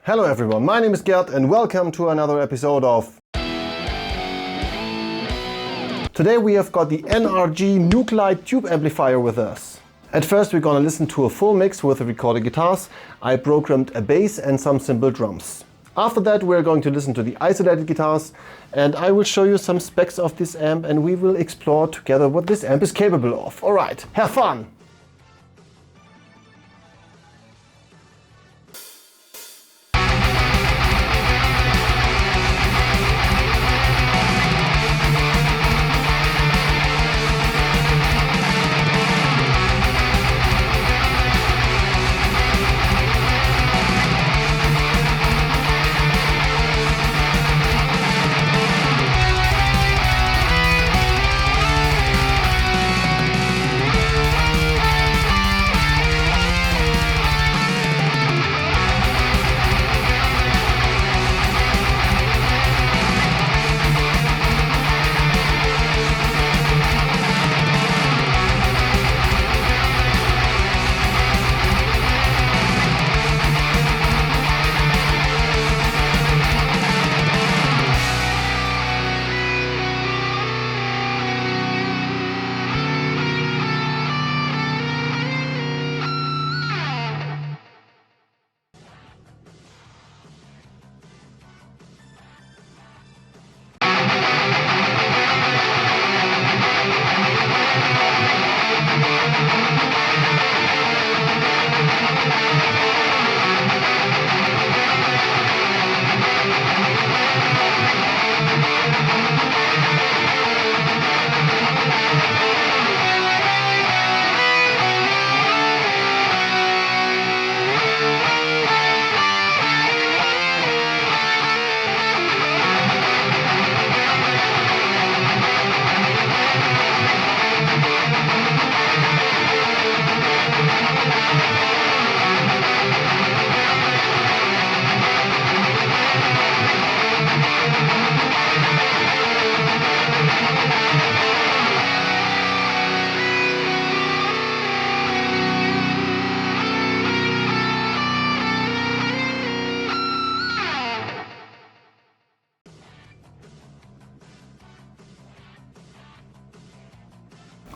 Hello everyone, my name is Gerd and welcome to another episode of... Today we have got the NRG Nuclide Tube Amplifier with us. At first we're gonna listen to a full mix with the recorded guitars. I programmed a bass and some simple drums. After that we're going to listen to the isolated guitars and I will show you some specs of this amp and we will explore together what this amp is capable of. Alright, have fun!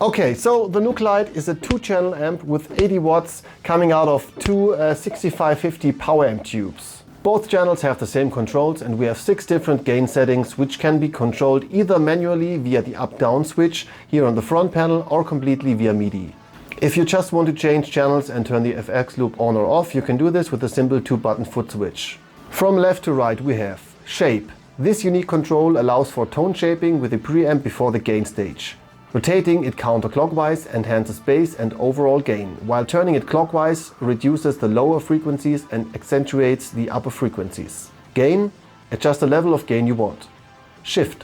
Okay, so the Nuclide is a 2-channel amp with 80 watts coming out of two 6550 power amp tubes. Both channels have the same controls and we have 6 different gain settings which can be controlled either manually via the up-down switch here on the front panel or completely via MIDI. If you just want to change channels and turn the FX loop on or off, you can do this with a simple 2-button foot switch. From left to right we have shape. This unique control allows for tone shaping with the preamp before the gain stage. Rotating it counterclockwise enhances bass and overall gain, while turning it clockwise reduces the lower frequencies and accentuates the upper frequencies. Gain, adjust the level of gain you want. Shift,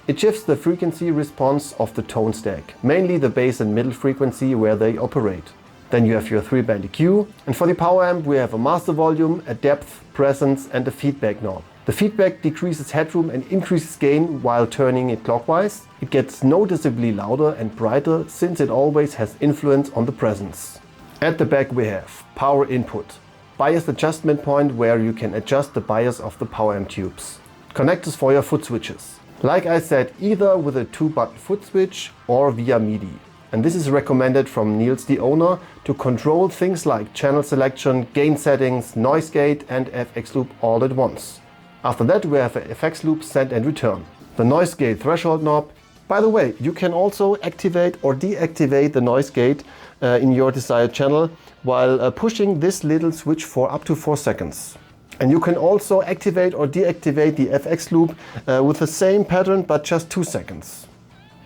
it shifts the frequency response of the tone stack, mainly the bass and middle frequency where they operate. Then you have your 3-band EQ, and for the power amp we have a master volume, a depth, presence and a feedback knob. The feedback decreases headroom and increases gain while turning it clockwise. It gets noticeably louder and brighter since it always has influence on the presence. At the back we have power input, bias adjustment point where you can adjust the bias of the power amp tubes. Connectors for your foot switches. Like I said, either with a 2-button foot switch or via MIDI. And this is recommended from Niels the owner to control things like channel selection, gain settings, noise gate and FX loop all at once. After that we have a FX loop send and return. The noise gate threshold knob. By the way, you can also activate or deactivate the noise gate in your desired channel while pushing this little switch for up to 4 seconds. And you can also activate or deactivate the FX loop with the same pattern but just 2 seconds.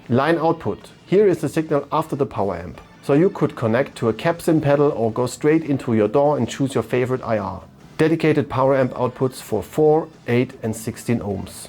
Line output. Here is the signal after the power amp. So you could connect to a capsim pedal or go straight into your DAW and choose your favorite IR. Dedicated power amp outputs for 4, 8 and 16 ohms.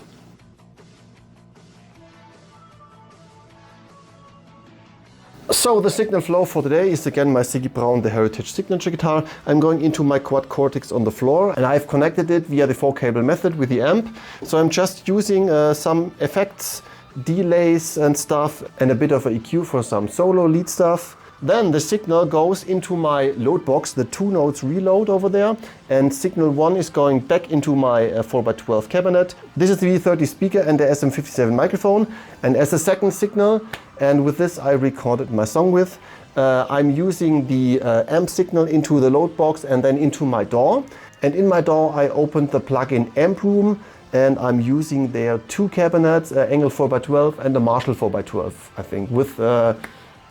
So the signal flow for today is again my Siggy Braun, the Heritage signature guitar. I'm going into my quad cortex on the floor and I've connected it via the 4-cable method with the amp. So I'm just using some effects, delays and stuff, and a bit of an EQ for some solo lead stuff. Then the signal goes into my load box, the 2 nodes reload over there, and signal 1 is going back into my 4x12 cabinet. This is the V30 speaker and the SM57 microphone, and as a second signal, and with this I recorded my song with, I'm using the amp signal into the load box and then into my DAW. And in my DAW I opened the plugin Amp Room, and I'm using there 2 cabinets, Engel 4x12 and a Marshall 4x12, I think, with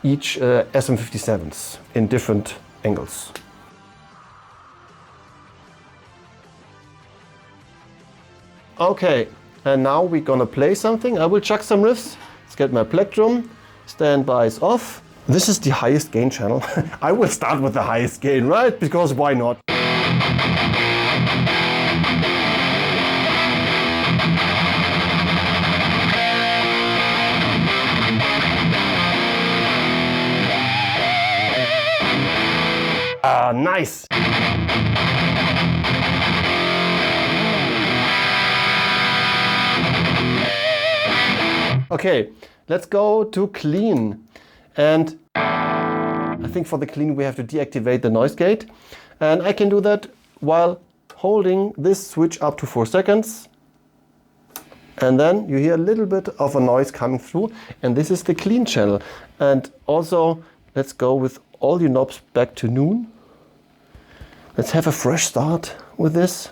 each SM57s in different angles. Okay, and now we're gonna play something. I will chuck some riffs. Let's get my plectrum. Standby is off. This is the highest gain channel. I will start with the highest gain, right? Because why not? Nice! Okay, let's go to clean. And I think for the clean we have to deactivate the noise gate. And I can do that while holding this switch up to 4 seconds. And then you hear a little bit of a noise coming through. And this is the clean channel. And also, let's go with all your knobs back to noon. Let's have a fresh start with this,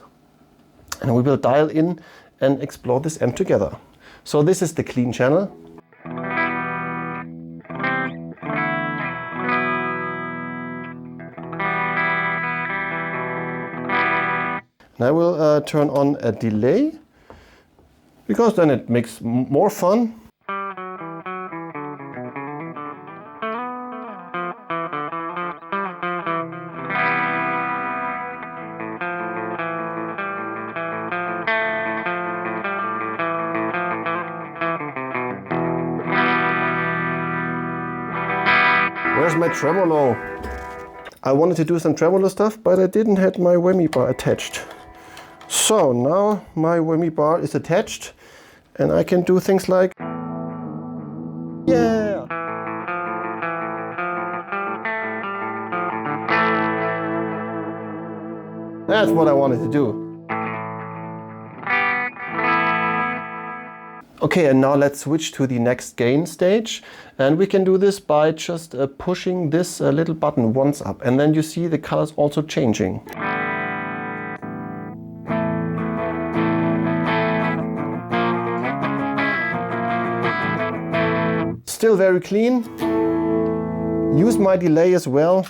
and we will dial in and explore this amp together. So this is the clean channel. And I will turn on a delay, because then it makes more fun. Where's my tremolo? I wanted to do some tremolo stuff, but I didn't have my whammy bar attached. So now my whammy bar is attached, and I can do things like, yeah! That's what I wanted to do. Okay, and now let's switch to the next gain stage, and we can do this by just pushing this little button once up, and then you see the colors also changing. Still very clean. Use my delay as well.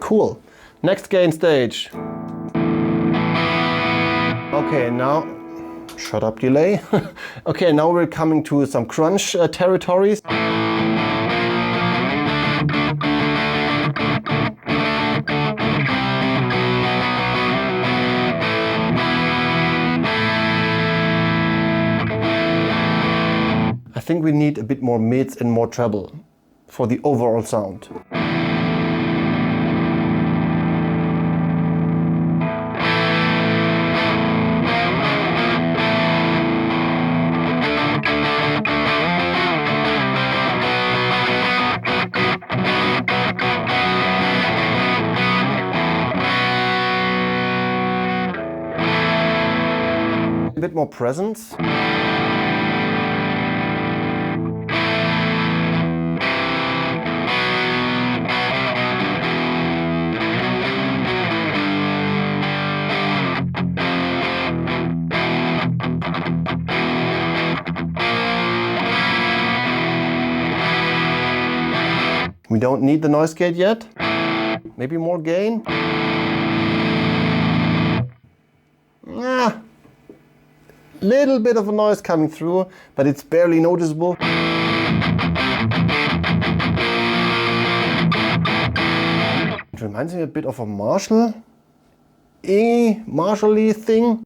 Cool. Next gain stage. Okay, now shut up delay. Okay, now we're coming to some crunch territories. I think we need a bit more mids and more treble for the overall sound. A bit more presence. We don't need the noise gate yet. Maybe more gain. Little bit of a noise coming through, but it's barely noticeable. It reminds me a bit of a Marshall, Marshall-y thing.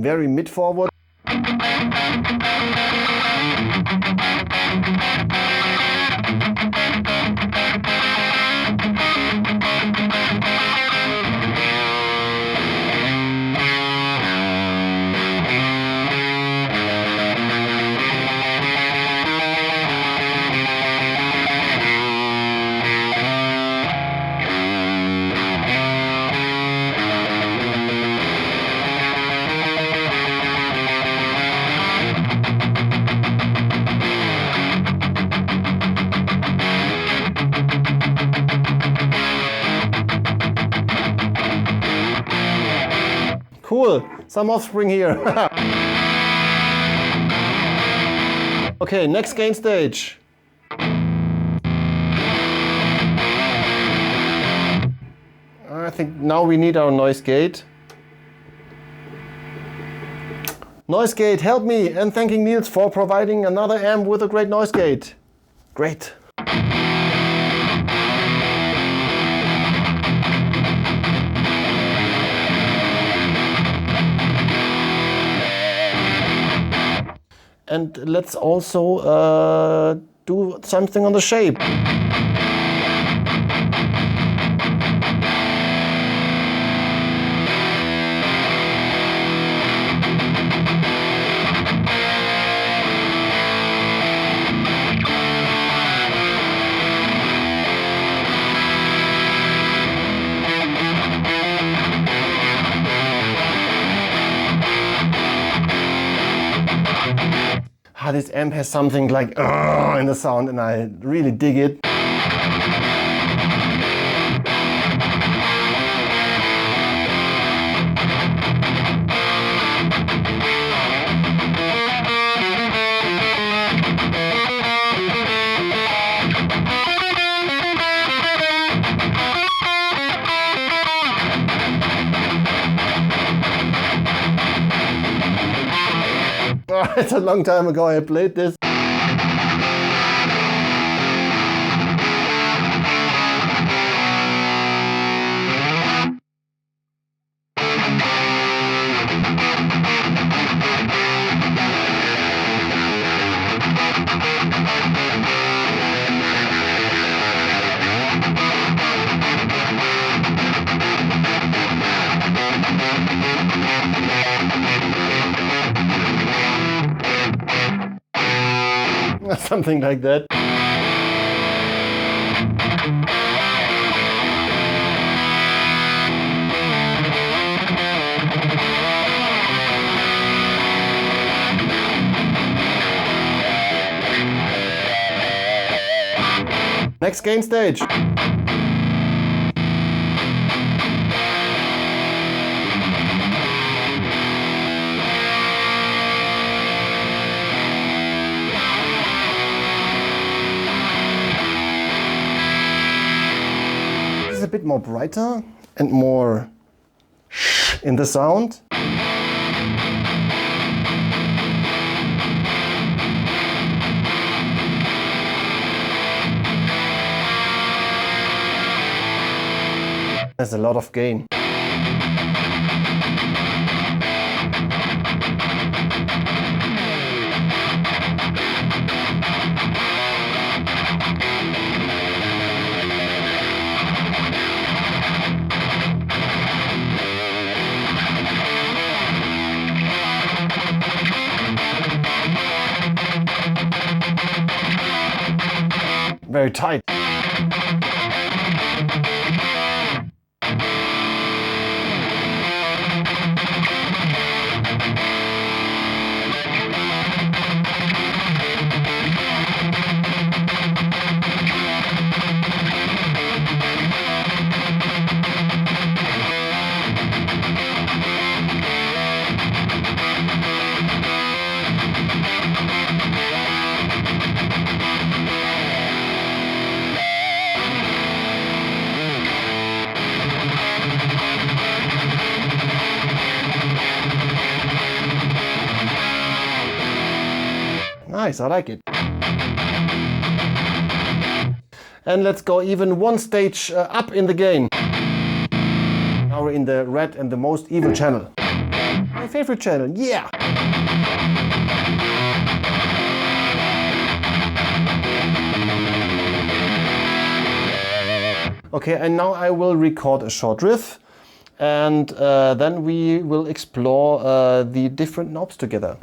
very mid forward. Cool, some offspring here. Okay, next gain stage. I think now we need our noise gate. Noise gate, help me! And thanking Niels for providing another amp with a great noise gate. Great. And let's also do something on the shape. This amp has something like in the sound, and I really dig it. It's a long time ago I played this. Something like that. Next gain stage. A bit more brighter and more in the sound. There's a lot of gain. Very tight. Nice, I like it. And let's go even one stage up in the gain. Now we're in the red and the most evil channel. my favorite channel, yeah! Okay, and now I will record a short riff, and then we will explore the different knobs together.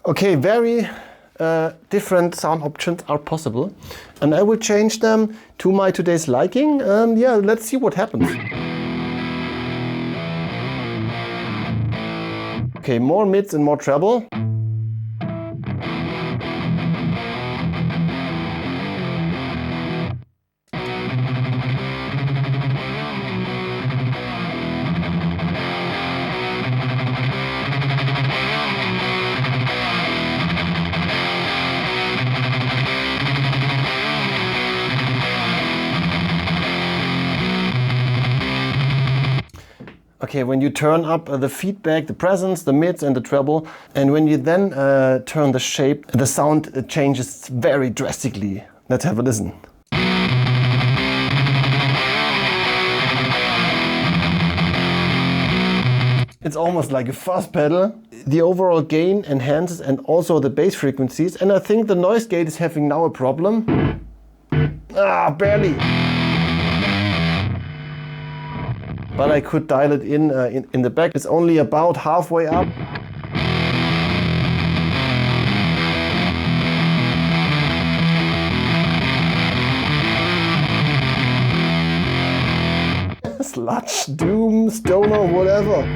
Okay, very different sound options are possible, and I will change them to my today's liking, and yeah, let's see what happens. Okay, more mids and more treble. Okay, when you turn up the feedback, the presence, the mids and the treble, and when you then turn the shape, the sound changes very drastically. Let's have a listen. It's almost like a fuzz pedal. The overall gain enhances and also the bass frequencies, and I think the noise gate is having now a problem. Barely. But I could dial it in the back. It's only about halfway up. Sludge, doom, stoner, whatever.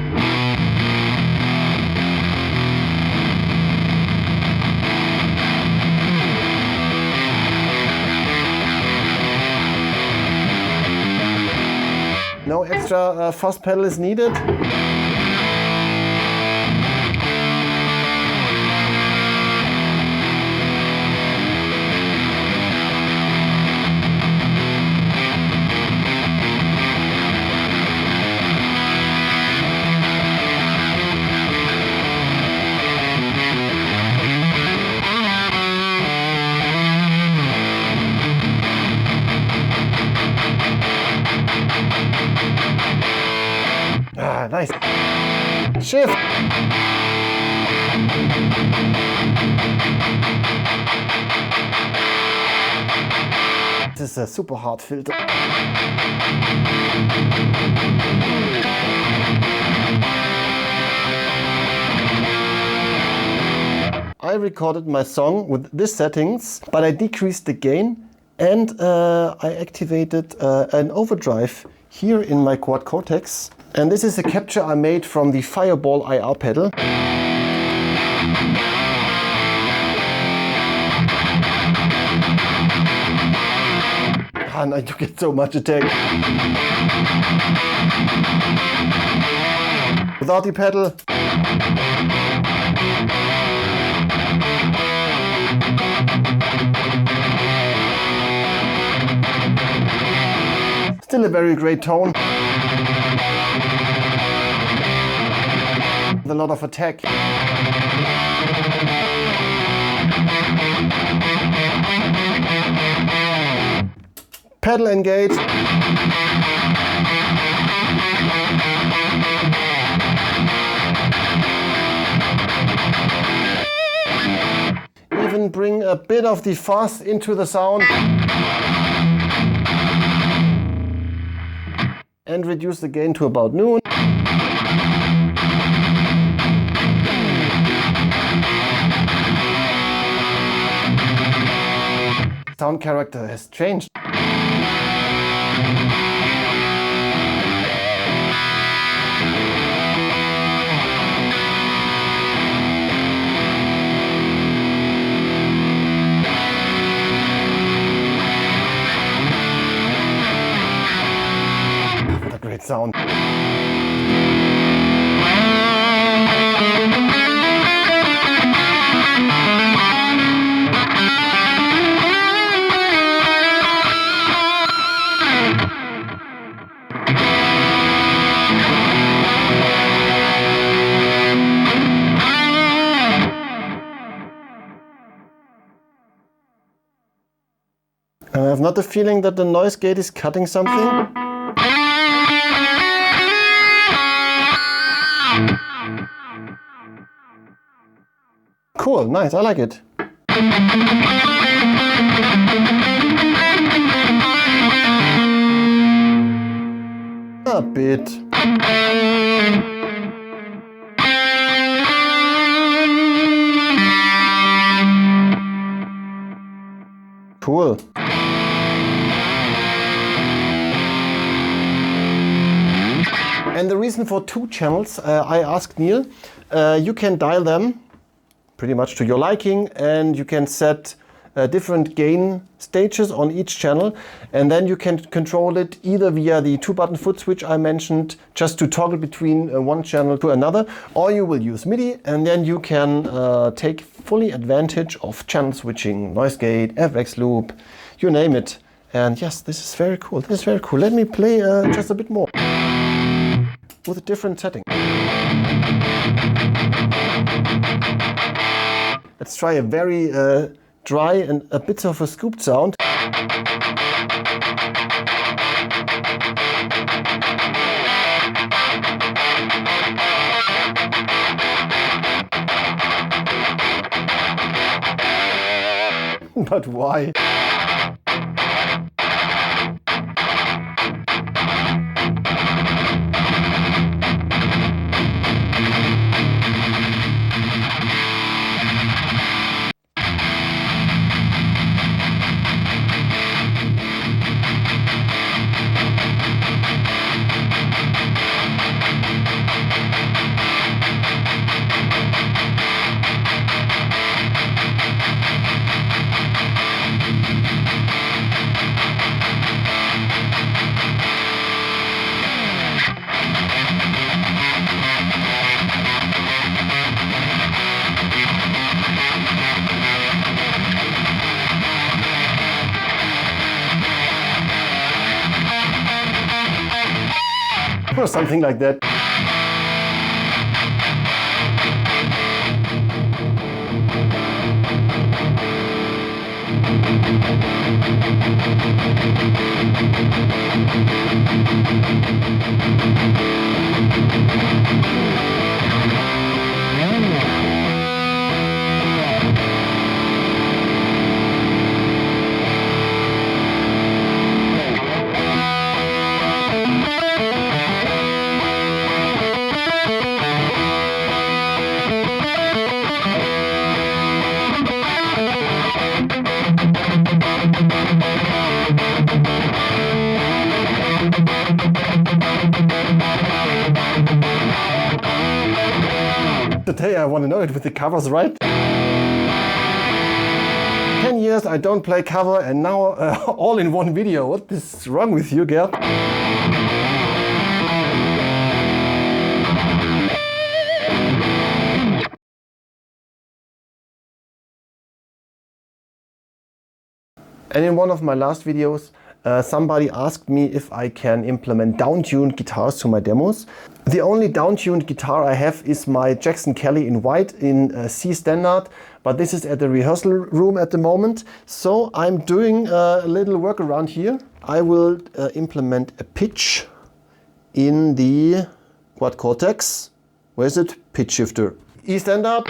No extra fuzz pedal is needed. Nice. Shift. This is a super hard filter. I recorded my song with these settings, but I decreased the gain and I activated an overdrive here in my quad cortex. And this is a capture I made from the Fireball IR pedal. And I get so much attack. Without the pedal. Still a very great tone. With a lot of attack. pedal engage. Even bring a bit of the fuzz into the sound. And reduce the gain to about noon. Sound character has changed. What a great sound. I have not the feeling that the noise gate is cutting something. Cool, nice, I like it. A bit. Cool. And the reason for 2 channels, I asked Neil, you can dial them pretty much to your liking, and you can set different gain stages on each channel, and then you can control it either via the 2-button foot switch I mentioned, just to toggle between one channel to another, or you will use MIDI, and then you can take fully advantage of channel switching, noise gate, FX loop, you name it. And yes, this is very cool. This is very cool. Let me play just a bit more with a different setting. Let's try a very dry and a bit of a scooped sound. But why? Or something like that. Today I want to know it with the covers, right? 10 years I don't play cover, and now all in one video. What is wrong with you, Gerd? And in one of my last videos, somebody asked me if I can implement down-tuned guitars to my demos. The only down-tuned guitar I have is my Jackson Kelly in white in C standard, but this is at the rehearsal room at the moment. So I'm doing a little workaround here. I will implement a pitch in the quad cortex. Where is it? Pitch shifter. E stand up.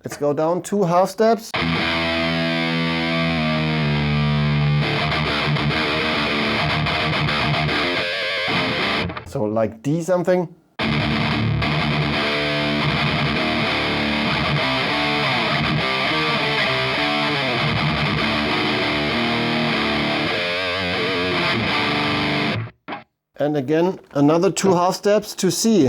Let's go down 2 half steps. So like D something. And again, another 2 half steps to C.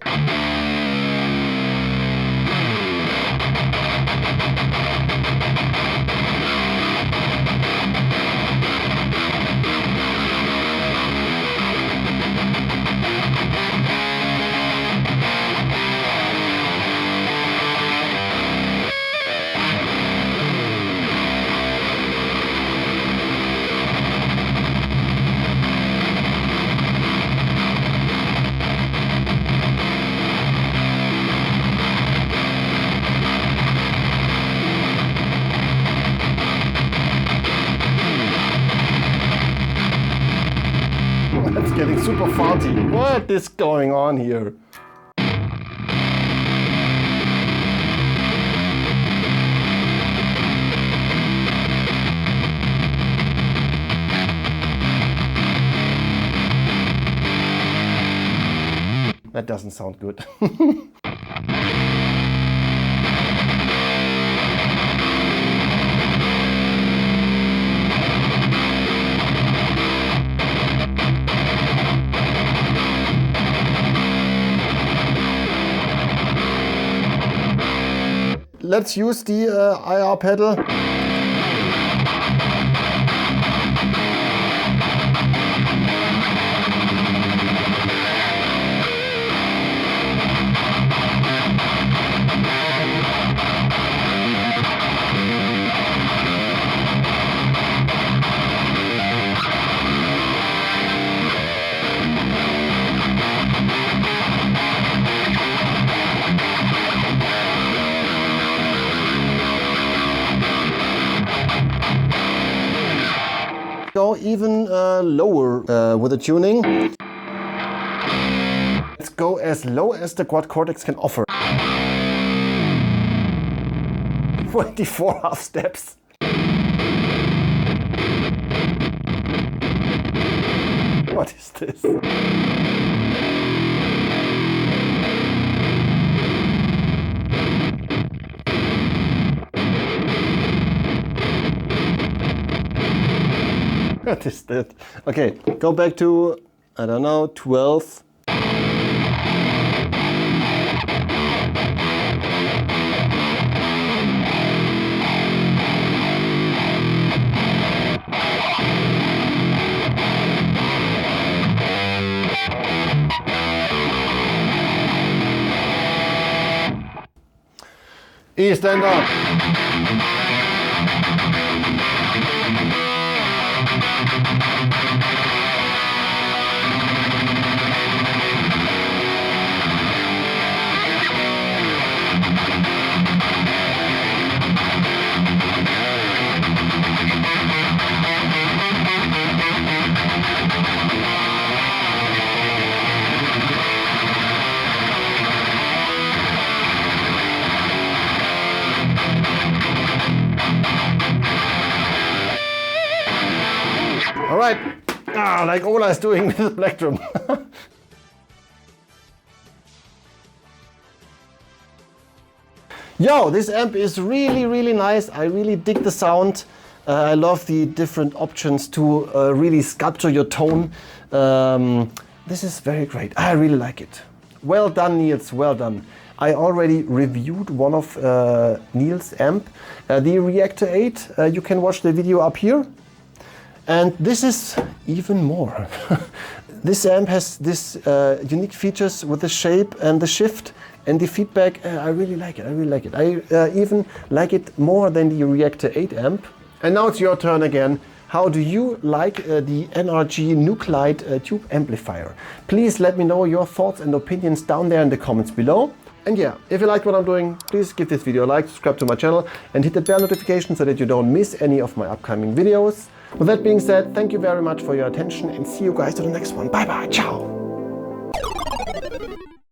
It's getting super farty. What is going on here? That doesn't sound good. Let's use the IR pedal. Go even lower with the tuning. Let's go as low as the quad cortex can offer. 24 half steps. What is this? What is that? Okay, go back to, I don't know, 12. E stand up. All right, like Ola is doing with the plectrum. Yo, this amp is really nice. I really dig the sound. I love the different options to really sculpture your tone. This is very great. I really like it. Well done, Niels, well done. I already reviewed one of Niels' amp, the Reactor 8. You can watch the video up here. And this is even more. This amp has this unique features with the shape and the shift and the feedback. I really like it, I really like it. I even like it more than the Reactor 8 amp. And now it's your turn again. How do you like the NRG Nuclide Tube Amplifier? Please let me know your thoughts and opinions down there in the comments below. And yeah, if you like what I'm doing, please give this video a like, subscribe to my channel and hit the bell notification so that you don't miss any of my upcoming videos. With that being said, thank you very much for your attention and see you guys to the next one. Bye bye, ciao!